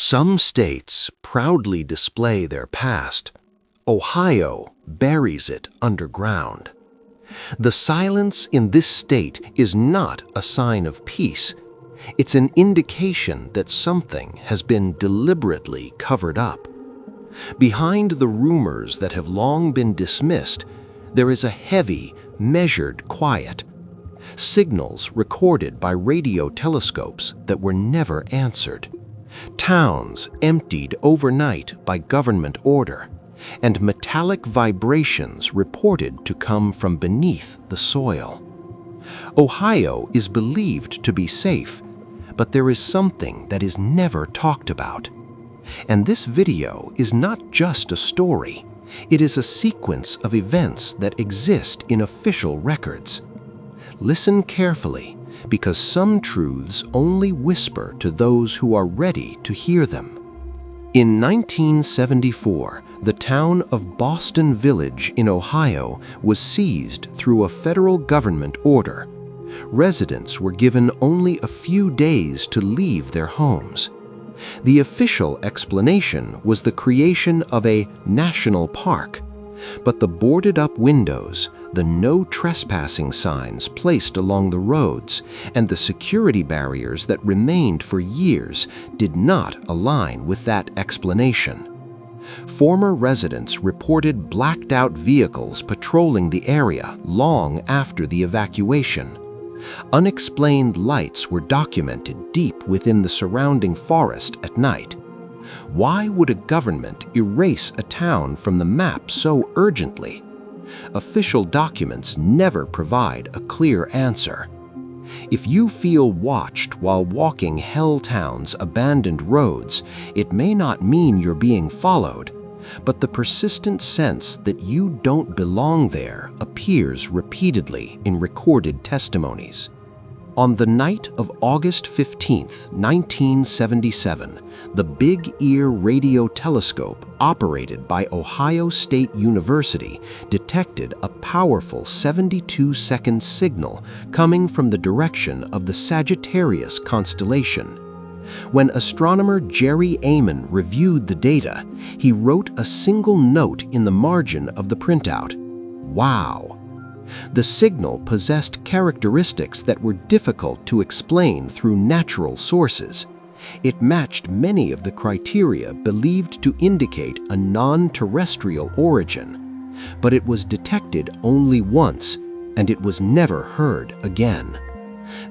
Some states proudly display their past. Ohio buries it underground. The silence in this state is not a sign of peace. It's an indication that something has been deliberately covered up. Behind the rumors that have long been dismissed, there is a heavy, measured quiet. Signals recorded by radio telescopes that were never answered. Towns emptied overnight by government order, and metallic vibrations reported to come from beneath the soil. Ohio is believed to be safe, but there is something that is never talked about. And this video is not just a story, it is a sequence of events that exist in official records. Listen carefully, because some truths only whisper to those who are ready to hear them. In 1974, the town of Boston Village in Ohio was seized through a federal government order. Residents were given only a few days to leave their homes. The official explanation was the creation of a national park, but the boarded-up windows, the no trespassing signs placed along the roads, and the security barriers that remained for years did not align with that explanation. Former residents reported blacked-out vehicles patrolling the area long after the evacuation. Unexplained lights were documented deep within the surrounding forest at night. Why would a government erase a town from the map so urgently? Official documents never provide a clear answer. If you feel watched while walking Helltown's abandoned roads, it may not mean you're being followed, but the persistent sense that you don't belong there appears repeatedly in recorded testimonies. On the night of August 15, 1977, the Big Ear radio telescope operated by Ohio State University detected a powerful 72-second signal coming from the direction of the Sagittarius constellation. When astronomer Jerry Amon reviewed the data, he wrote a single note in the margin of the printout: "Wow." The signal possessed characteristics that were difficult to explain through natural sources. It matched many of the criteria believed to indicate a non-terrestrial origin, but it was detected only once, and it was never heard again.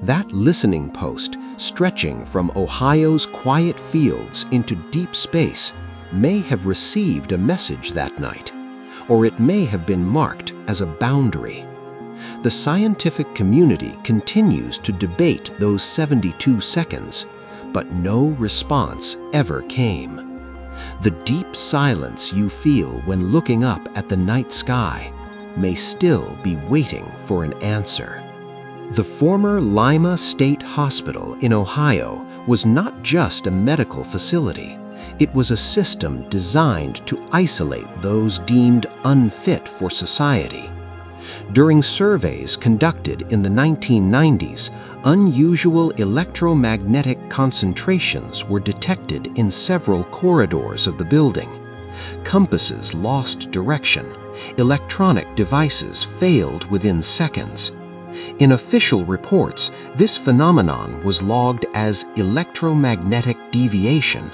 That listening post, stretching from Ohio's quiet fields into deep space, may have received a message that night, or it may have been marked as a boundary. The scientific community continues to debate those 72 seconds, but no response ever came. The deep silence you feel when looking up at the night sky may still be waiting for an answer. The former Lima State Hospital in Ohio was not just a medical facility. It was a system designed to isolate those deemed unfit for society. During surveys conducted in the 1990s, unusual electromagnetic concentrations were detected in several corridors of the building. Compasses lost direction. Electronic devices failed within seconds. In official reports, this phenomenon was logged as electromagnetic deviation.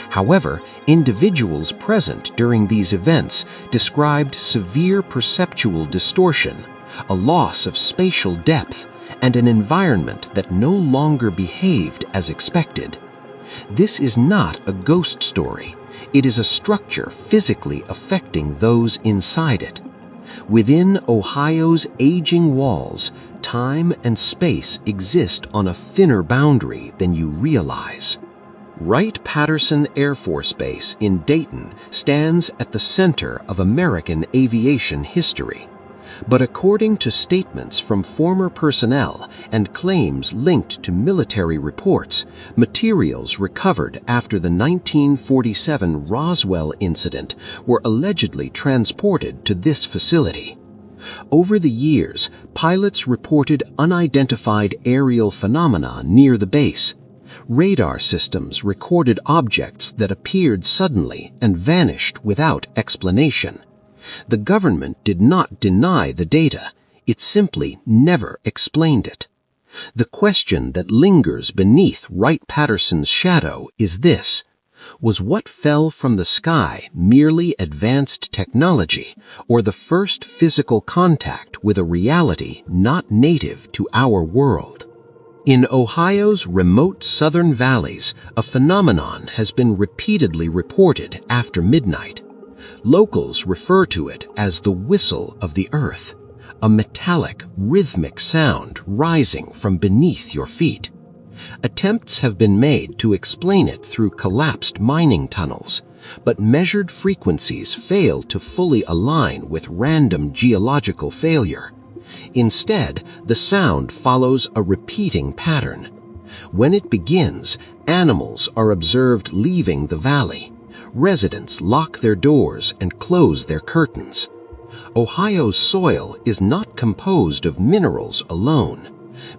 However, individuals present during these events described severe perceptual distortion, a loss of spatial depth, and an environment that no longer behaved as expected. This is not a ghost story. It is a structure physically affecting those inside it. Within Ohio's aging walls, time and space exist on a thinner boundary than you realize. Wright-Patterson Air Force Base in Dayton stands at the center of American aviation history. But according to statements from former personnel and claims linked to military reports, materials recovered after the 1947 Roswell incident were allegedly transported to this facility. Over the years, pilots reported unidentified aerial phenomena near the base. Radar systems recorded objects that appeared suddenly and vanished without explanation. The government did not deny the data, it simply never explained it. The question that lingers beneath Wright-Patterson's shadow is this: was what fell from the sky merely advanced technology, or the first physical contact with a reality not native to our world? In Ohio's remote southern valleys, a phenomenon has been repeatedly reported after midnight. Locals refer to it as the whistle of the earth, a metallic, rhythmic sound rising from beneath your feet. Attempts have been made to explain it through collapsed mining tunnels, but measured frequencies fail to fully align with random geological failure. Instead, the sound follows a repeating pattern. When it begins, animals are observed leaving the valley. Residents lock their doors and close their curtains. Ohio's soil is not composed of minerals alone.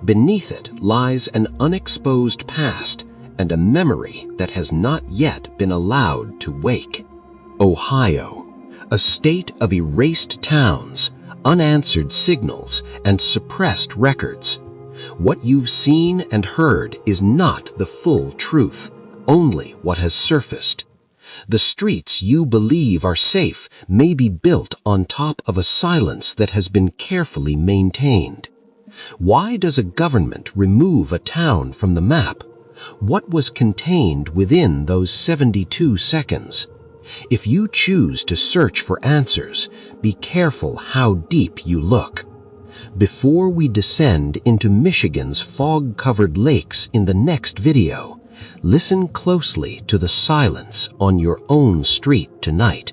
Beneath it lies an unexposed past and a memory that has not yet been allowed to wake. Ohio, a state of erased towns, unanswered signals, and suppressed records. What you've seen and heard is not the full truth, only what has surfaced. The streets you believe are safe may be built on top of a silence that has been carefully maintained. Why does a government remove a town from the map? What was contained within those 72 seconds? If you choose to search for answers, be careful how deep you look. Before we descend into Michigan's fog-covered lakes in the next video, listen closely to the silence on your own street tonight,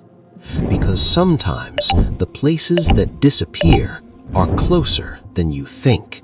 because sometimes the places that disappear are closer than you think.